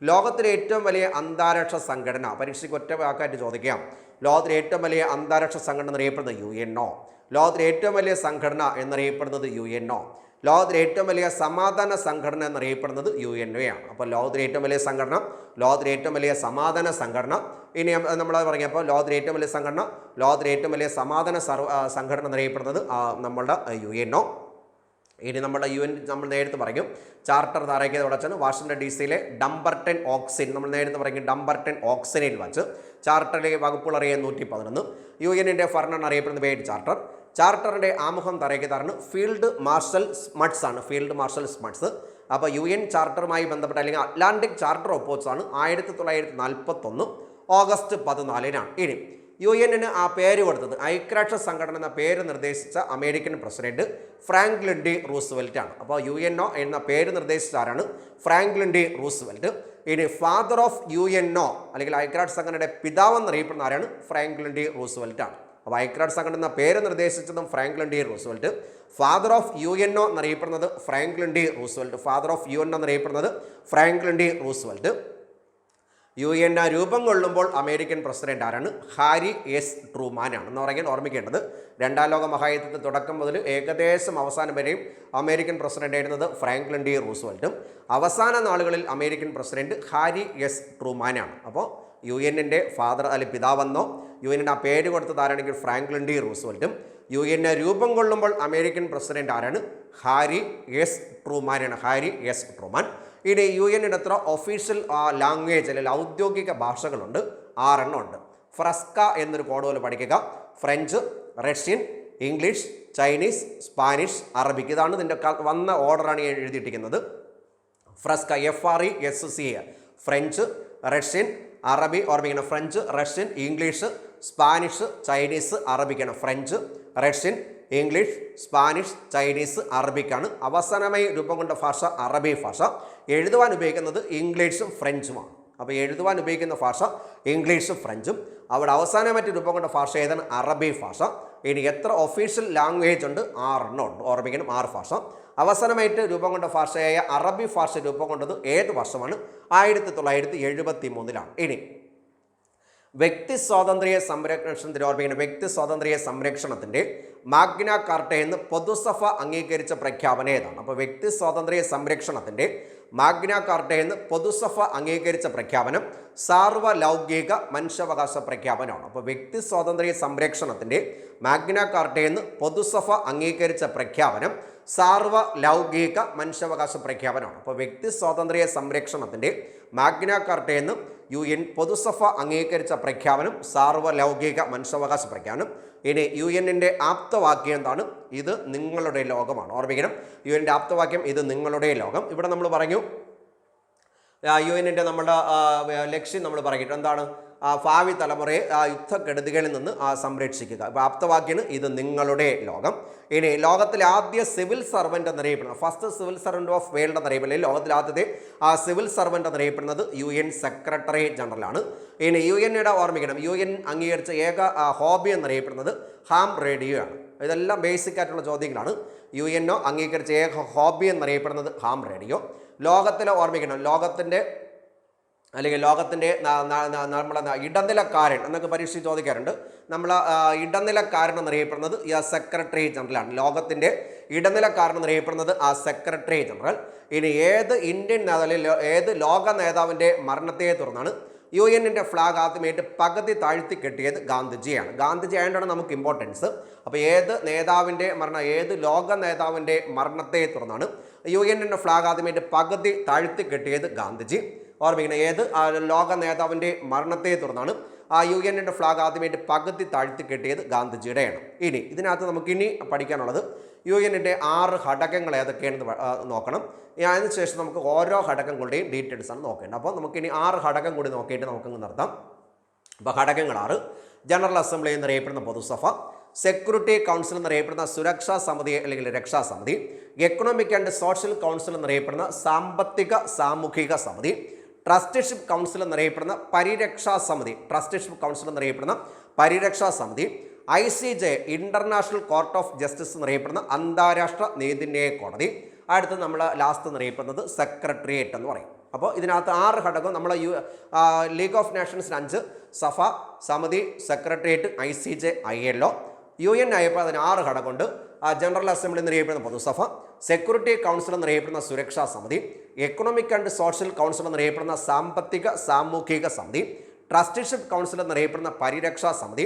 ലോകത്തിലെ ഏറ്റവും വലിയ അന്താരാഷ്ട്ര സംഘടന, പരീക്ഷയ്ക്ക് ഒറ്റ വാക്കായിട്ട് ചോദിക്കാം. ലോകത്തിലെ ഏറ്റവും വലിയ അന്താരാഷ്ട്ര സംഘടന എന്നറിയപ്പെടുന്നത് UNO. ലോകത്തിലെ ഏറ്റവും വലിയ സംഘടന എന്നറിയപ്പെടുന്നത് UNO. ലോകത്തിലെ ഏറ്റവും വലിയ സമാധാന സംഘടന എന്നറിയപ്പെടുന്നത് UNO ആണ്. അപ്പോൾ ലോകത്തിലെ ഏറ്റവും വലിയ സംഘടന, ലോകത്തിലെ ഏറ്റവും വലിയ സമാധാന സംഘടന. ഇനി നമ്മൾ പറഞ്ഞപ്പോൾ ലോകത്തിലെ ഏറ്റവും വലിയ സംഘടന, ലോകത്തിലെ ഏറ്റവും വലിയ സമാധാന സംഘടന എന്നറിയപ്പെടുന്നത് നമ്മളുടെ UNO. ഇനി നമ്മുടെ UN നമ്മൾ നേരത്തെ പറയും ചാർട്ടർ തയ്യാറാക്കിയത് അവിടെ വെച്ചാൽ വാഷിംഗ്ടൺ DC-ലെ ഡംബർട്ടൺ ഓക്സിൻ. നമ്മൾ നേരത്തെ പറയും ഡംബർട്ടൺ ഓക്സിനിൽ വച്ച് ചാർട്ടറിലെ വകുപ്പുകൾ അറിയാൻ 111. UN-ന്റെ ഭരണം അറിയപ്പെടുന്ന പേര് ചാർട്ടർ. ചാർട്ടറിൻ്റെ ആമുഖം തയ്യാറാക്കിയതാണ് ഫീൽഡ് മാർഷൽ സ്മട്സ് ആണ്. Field marshal Smuts. അപ്പോൾ UN ചാർട്ടറുമായി ബന്ധപ്പെട്ട അല്ലെങ്കിൽ അറ്റ്ലാന്റിക് ചാർട്ടർ ഒപ്പോസാണ് 1941 ഓഗസ്റ്റ് 14-നാണ്. ഇനി UN-ന് ആ പേര് കൊടുത്തത്, ഐക്യരാഷ്ട്ര സംഘടന എന്ന പേര് നിർദ്ദേശിച്ച American president Franklin D Roosevelt ആണ്. അപ്പോൾ UNO എന്ന പേര് നിർദ്ദേശിച്ച ആരാണ്? Franklin D Roosevelt. ഇനി ഫാദർ ഓഫ് UNO അല്ലെങ്കിൽ ഐക്യരാഷ്ട്ര സംഘടനയുടെ പിതാവ് എന്നറിയപ്പെടുന്ന ആരാണ്? ഫ്രാങ്ക്ലിൻ ഡി റൂസ്വെൽറ്റ് ആണ്. അപ്പോൾ ഐക്യരാഷ്ട്ര സംഘടന എന്ന പേര് നിർദ്ദേശിച്ചതും Franklin D Roosevelt. Father of UNO എന്നറിയപ്പെടുന്നത് Franklin D Roosevelt. Father of UNO എന്നറിയപ്പെടുന്നത് ഫ്രാങ്ക്ലിൻ ഡി റൂസ്വെൽറ്റ്. UN രൂപം കൊള്ളുമ്പോൾ അമേരിക്കൻ പ്രസിഡന്റ് ആരാണ്? ഹാരി എസ് ട്രൂമാൻ ആണ്. എന്ന് പറയാൻ ഓർമ്മിക്കേണ്ടത്, രണ്ടാം ലോക മഹായുദ്ധത്തിന് തുടക്കം മുതൽ ഏകദേശം അവസാനം വരെയും അമേരിക്കൻ പ്രസിഡന്റ് ആയിരുന്നത് ഫ്രാങ്ക്ലിൻ ഡി റൂസ്വെൽറ്റും അവസാന നാളുകളിൽ അമേരിക്കൻ പ്രസിഡന്റ് ഹാരി എസ് ട്രൂമാനാണ്. അപ്പോൾ UN-ന്റെ ഫാദർ അല്ലെങ്കിൽ പിതാവെന്നോ UN-ന്റെ ആ പേര് കൊടുത്തത് ആരാണെങ്കിൽ ഫ്രാങ്ക്ലിൻ ഡി റൂസ്വെൽറ്റും UN രൂപം കൊള്ളുമ്പോൾ അമേരിക്കൻ പ്രസിഡന്റ് ആരാണ്? ഹാരി എസ് ട്രൂമാനാണ്. Harry S Truman. ഇനി UN-ന് എത്ര ഒഫീഷ്യൽ ലാംഗ്വേജ് അല്ലെങ്കിൽ ഔദ്യോഗിക ഭാഷകളുണ്ട്? 6 എണ്ണം ഉണ്ട്. ഫ്രസ്ക എന്നൊരു കോഡ് പോലെ പഠിക്കുക. French, Russian, English, Chinese, Spanish, Arabic. ഇതാണ് ഇതിൻ്റെ വന്ന ഓർഡറാണ് എഴുതിയിട്ടിരിക്കുന്നത്. Fresca FRESCA. ഫ്രഞ്ച്, റഷ്യൻ, അറബി ഓർമ്മിക്കണം. French, Russian, English, Spanish, Chinese, അറബിക്കാണ്. French, Russian, English, Spanish, Chinese, അറബിക്കാണ്. അവസാനമായി രൂപം കൊണ്ട ഭാഷ അറബി ഭാഷ. എഴുതുവാൻ ഉപയോഗിക്കുന്നത് ഇംഗ്ലീഷും ഫ്രഞ്ചുമാണ്. അപ്പോൾ എഴുതുവാൻ ഉപയോഗിക്കുന്ന ഭാഷ ഇംഗ്ലീഷും ഫ്രഞ്ചും. അവിടെ അവസാനമായിട്ട് രൂപം കൊണ്ട ഭാഷ ഏതാണ്? അറബി ഭാഷ. ഇനി എത്ര ഒഫീഷ്യൽ ലാംഗ്വേജ് ഉണ്ട്? 6 എണ്ണം ഉണ്ട്. ഓർമ്മിക്കണം, 6 ഭാഷ. അവസാനമായിട്ട് രൂപം കൊണ്ട ഭാഷയായ അറബി ഭാഷ രൂപം കൊണ്ടത് ഏത് വർഷമാണ്? 1973-ലാണ്. ഇനി വ്യക്തി സ്വാതന്ത്ര്യ സംരക്ഷണത്തിൻ്റെ ഓർമ്മിക്കുന്ന വ്യക്തി സ്വാതന്ത്ര്യ സംരക്ഷണത്തിൻ്റെ മാഗ്ന കാർട്ട എന്ന് പൊതുസഭ അംഗീകരിച്ച പ്രഖ്യാപനം ഏതാണ്? അപ്പോൾ വ്യക്തി സ്വാതന്ത്ര്യ സംരക്ഷണത്തിൻ്റെ മാഗ്ന കാർട്ട എന്ന് പൊതുസഭ അംഗീകരിച്ച പ്രഖ്യാപനം സാർവലൗകിക മനുഷ്യാവകാശ പ്രഖ്യാപനമാണ്. അപ്പോൾ വ്യക്തി സ്വാതന്ത്ര്യ സംരക്ഷണത്തിൻ്റെ മാഗ്ന കാർട്ട എന്ന് പൊതുസഭ അംഗീകരിച്ച പ്രഖ്യാപനം സാർവലൗകിക മനുഷ്യാവകാശ പ്രഖ്യാപനമാണ്. അപ്പോൾ വ്യക്തി സ്വാതന്ത്ര്യ സംരക്ഷണത്തിൻ്റെ മാഗ്ന കാർട്ട എന്ന് UN പൊതുസഭ അംഗീകരിച്ച പ്രഖ്യാപനം സാർവലൗകിക മനുഷ്യാവകാശ പ്രഖ്യാപനം. ഇനി UN-ന്റെ ആപ്തവാക്യം എന്താണ്? ഇത് നിങ്ങളുടെ ലോകമാണ്. ഓർമ്മിക്കണം, UN-ന്റെ ആപ്തവാക്യം ഇത് നിങ്ങളുടെ ലോകം. ഇവിടെ നമ്മൾ പറഞ്ഞു UN നമ്മുടെ ലക്ഷ്യം നമ്മൾ പറയുന്നത് എന്താണ്? ഭാവി തലമുറയെ യുദ്ധക്കെടുതികളിൽ നിന്ന് സംരക്ഷിക്കുക. അപ്പോൾ ആപ്തവാക്യാണ് ഇത് നിങ്ങളുടെ ലോകം. ഇനി ലോകത്തിലെ ആദ്യ സിവിൽ സർവൻ്റ് എന്നറിയപ്പെടുന്നത്, first civil servant of world എന്നറിയപ്പെടുന്നത്, ലോകത്തിലെ ആദ്യത്തെ സിവിൽ സർവൻ്റ് എന്നറിയപ്പെടുന്നത് UN സെക്രട്ടറി ജനറലാണ്. ഇനി UN-യുടെ ഓർമ്മിക്കണം, UN അംഗീകരിച്ച ഏക ഹോബി എന്നറിയപ്പെടുന്നത് ഹാം റേഡിയോ ആണ്. ഇതെല്ലാം ബേസിക് ആയിട്ടുള്ള ചോദ്യങ്ങളാണ്. UN അംഗീകരിച്ച ഏക ഹോബി എന്നറിയപ്പെടുന്നത് ഹാം റേഡിയോ. ലോകത്തിലെ ഓർമ്മിക്കണം, ലോകത്തിൻ്റെ നമ്മളെ ഇടനിലക്കാരൻ എന്നൊക്കെ പരീക്ഷ ചോദിക്കാറുണ്ട്. നമ്മൾ ഇടനിലക്കാരൻ എന്നറിയപ്പെടുന്നത് സെക്രട്ടറി ജനറലാണ്. ലോകത്തിൻ്റെ ഇടനിലക്കാരൻ എന്നറിയപ്പെടുന്നത് സെക്രട്ടറി ജനറൽ. ഇനി ഏത് ഇന്ത്യൻ നേതാവിൽ ഏത് ലോക നേതാവിൻ്റെ മരണത്തെ തുടർന്നാണ് UN-ൻ്റെ ഫ്ലാഗ് ആദ്യമായിട്ട് പകുതി താഴ്ത്തി കെട്ടിയത്? ഗാന്ധിജിയാണ്. ഗാന്ധിജി ആയതുകൊണ്ടാണ് നമുക്ക് ഇമ്പോർട്ടൻസ്. അപ്പോൾ ഏത് നേതാവിൻ്റെ ഏത് ലോക നേതാവിൻ്റെ മരണത്തെ തുടർന്നാണ് UN-ൻ്റെ ഫ്ലാഗ് ആദ്യമായിട്ട് പകുതി താഴ്ത്തി കെട്ടിയത്? ഗാന്ധിജി. ഓർമ്മിക്കണം, ഏത് ലോക നേതാവിൻ്റെ മരണത്തെ തുടർന്നാണ് UN-ൻ്റെ ഫ്ലാഗ് ആദ്യമായിട്ട് പകുതി താഴ്ത്തി കെട്ടിയത്? ഗാന്ധിജിയുടെയാണ്. ഇനി ഇതിനകത്ത് നമുക്കിനി പഠിക്കാനുള്ളത് UN-ൻ്റെ 6 ഘടകങ്ങൾ ഏതൊക്കെയാണെന്ന് നോക്കണം. അതിനുശേഷം നമുക്ക് ഓരോ ഘടകങ്ങളുടെയും ഡീറ്റെയിൽസ് ആണ് നോക്കേണ്ടത്. അപ്പോൾ നമുക്കിനി 6 ഘടകം കൂടി നോക്കിയിട്ട് നമുക്കങ്ങ് നിർത്താം. അപ്പോൾ ഘടകങ്ങൾ 6: ജനറൽ അസംബ്ലി എന്നറിയപ്പെടുന്ന പൊതുസഭ, സെക്യൂരിറ്റി കൗൺസിൽ എന്നറിയപ്പെടുന്ന സുരക്ഷാ സമിതി അല്ലെങ്കിൽ രക്ഷാസമിതി, എക്കണോമിക് ആൻഡ് സോഷ്യൽ കൗൺസിൽ എന്നറിയപ്പെടുന്ന സാമ്പത്തിക സാമൂഹിക സമിതി, ട്രസ്റ്റിഷിപ്പ് കൗൺസിൽ എന്നറിയപ്പെടുന്ന പരിരക്ഷാ സമിതി, ICJ international court of justice എന്നറിയപ്പെടുന്ന അന്താരാഷ്ട്ര നീതിന്യായ കോടതി. അടുത്ത് നമ്മൾ ലാസ്റ്റ് എന്നറിയപ്പെടുന്നത് സെക്രട്ടേറിയറ്റ് എന്ന് പറയും. അപ്പോൾ ഇതിനകത്ത് 6 ഘടകം. നമ്മൾ ലീഗ് ഓഫ് നേഷൻസിന് 5, സഭ, സമിതി, സെക്രട്ടേറിയറ്റ്, ICJ, ILO. UN ആയപ്പോൾ അതിന് 6 ഘടകമുണ്ട്. ജനറൽ അസംബ്ലി എന്നറിയപ്പെടുന്ന പൊതുസഭ, സെക്യൂരിറ്റി കൗൺസിൽ എന്നറിയപ്പെടുന്ന സുരക്ഷാ സമിതി, എക്കണോമിക് ആൻഡ് സോഷ്യൽ കൗൺസിൽ എന്നറിയപ്പെടുന്ന സാമ്പത്തിക സാമൂഹിക സമിതി, ട്രസ്റ്റിഷിപ്പ് കൗൺസിൽ എന്നറിയപ്പെടുന്ന പരിരക്ഷാ സമിതി,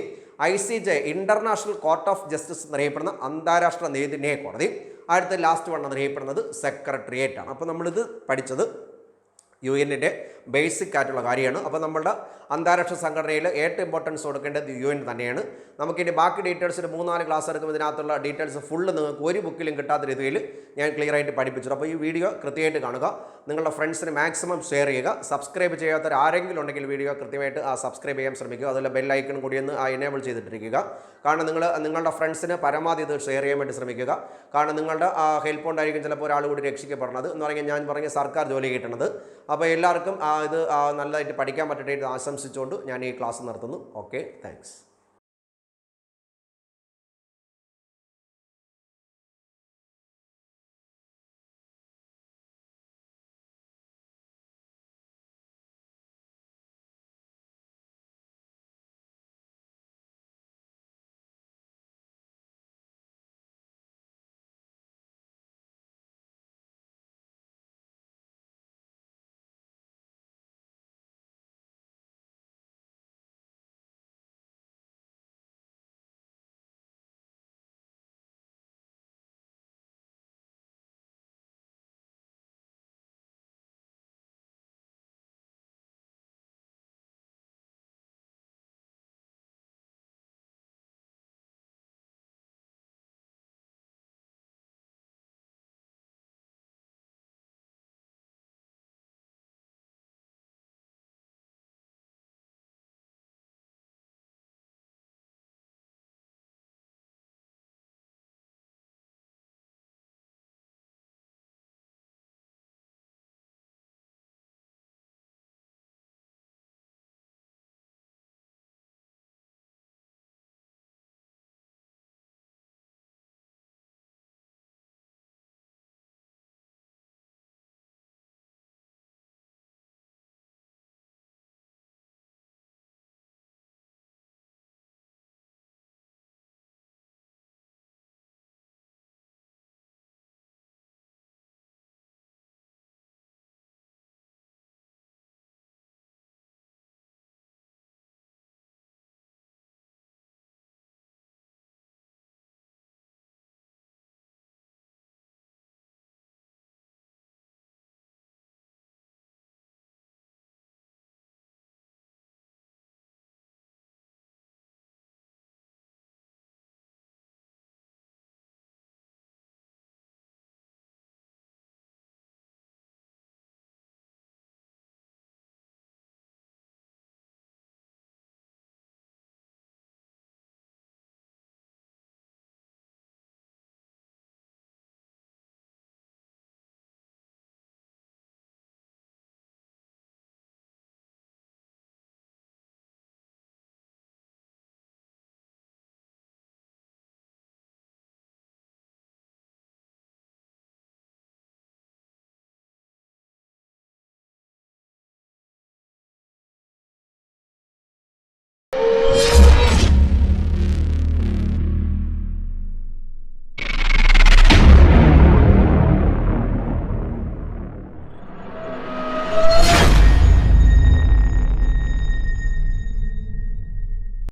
ICJ international court of justice എന്നറിയപ്പെടുന്ന അന്താരാഷ്ട്ര നീതിന്യായ കോടതി. അടുത്ത ലാസ്റ്റ് വൺ എന്നറിയപ്പെടുന്നത് സെക്രട്ടേറിയറ്റ് ആണ്. അപ്പോൾ നമ്മളിത് പഠിച്ചത് UN-ൻ്റെ ബേസിക് ആയിട്ടുള്ള കാര്യമാണ്. അപ്പോൾ നമ്മളുടെ അന്താരാഷ്ട്ര സംഘടനയിൽ ഏറ്റവും ഇമ്പോർട്ടൻസ് കൊടുക്കേണ്ടത് UN തന്നെയാണ്. നമുക്കിനി ബാക്കി ഡീറ്റെയിൽസ് ഒരു 3-4 ക്ലാസ് എടുക്കും. ഇതിനകത്തുള്ള ഡീറ്റെയിൽസ് ഫുള്ള് നിങ്ങൾക്ക് ഒരു ബുക്കിലും കിട്ടാത്ത രീതിയിൽ ഞാൻ ക്ലിയർ ആയിട്ട് പഠിപ്പിച്ചു. അപ്പോൾ ഈ വീഡിയോ കൃത്യമായിട്ട് കാണുക, നിങ്ങളുടെ ഫ്രണ്ട്സിന് മാക്സിമം ഷെയർ ചെയ്യുക. സബ്സ്ക്രൈബ് ചെയ്യാത്തവർ ആരെങ്കിലും ഉണ്ടെങ്കിൽ വീഡിയോ കൃത്യമായിട്ട് സബ്സ്ക്രൈബ് ചെയ്യാൻ ശ്രമിക്കുക. അതുപോലെ ബെല്ലൈക്കൺ കൂടി ഒന്ന് എനേബിൾ ചെയ്തിട്ടിരിക്കുക. കാരണം നിങ്ങളുടെ ഫ്രണ്ട്സിന് പരമാവധി ഇത് ഷെയർ ചെയ്യാൻ വേണ്ടി ശ്രമിക്കുക. കാരണം നിങ്ങളുടെ ഹെൽപ്പ് കൊണ്ടായിരിക്കും ചിലപ്പോൾ ഒരാൾ കൂടി രക്ഷിക്കപ്പെടുന്നത് എന്ന് പറഞ്ഞാൽ ഞാൻ പറഞ്ഞ സർക്കാർ ജോലി കിട്ടുന്നത്. അപ്പോൾ എല്ലാവർക്കും ഇത് നല്ലതായിട്ട് പഠിക്കാൻ പറ്റട്ടെ ആശംസിച്ചുകൊണ്ട് ഞാൻ ഈ ക്ലാസ് നിർത്തുന്നു. Okay, thanks.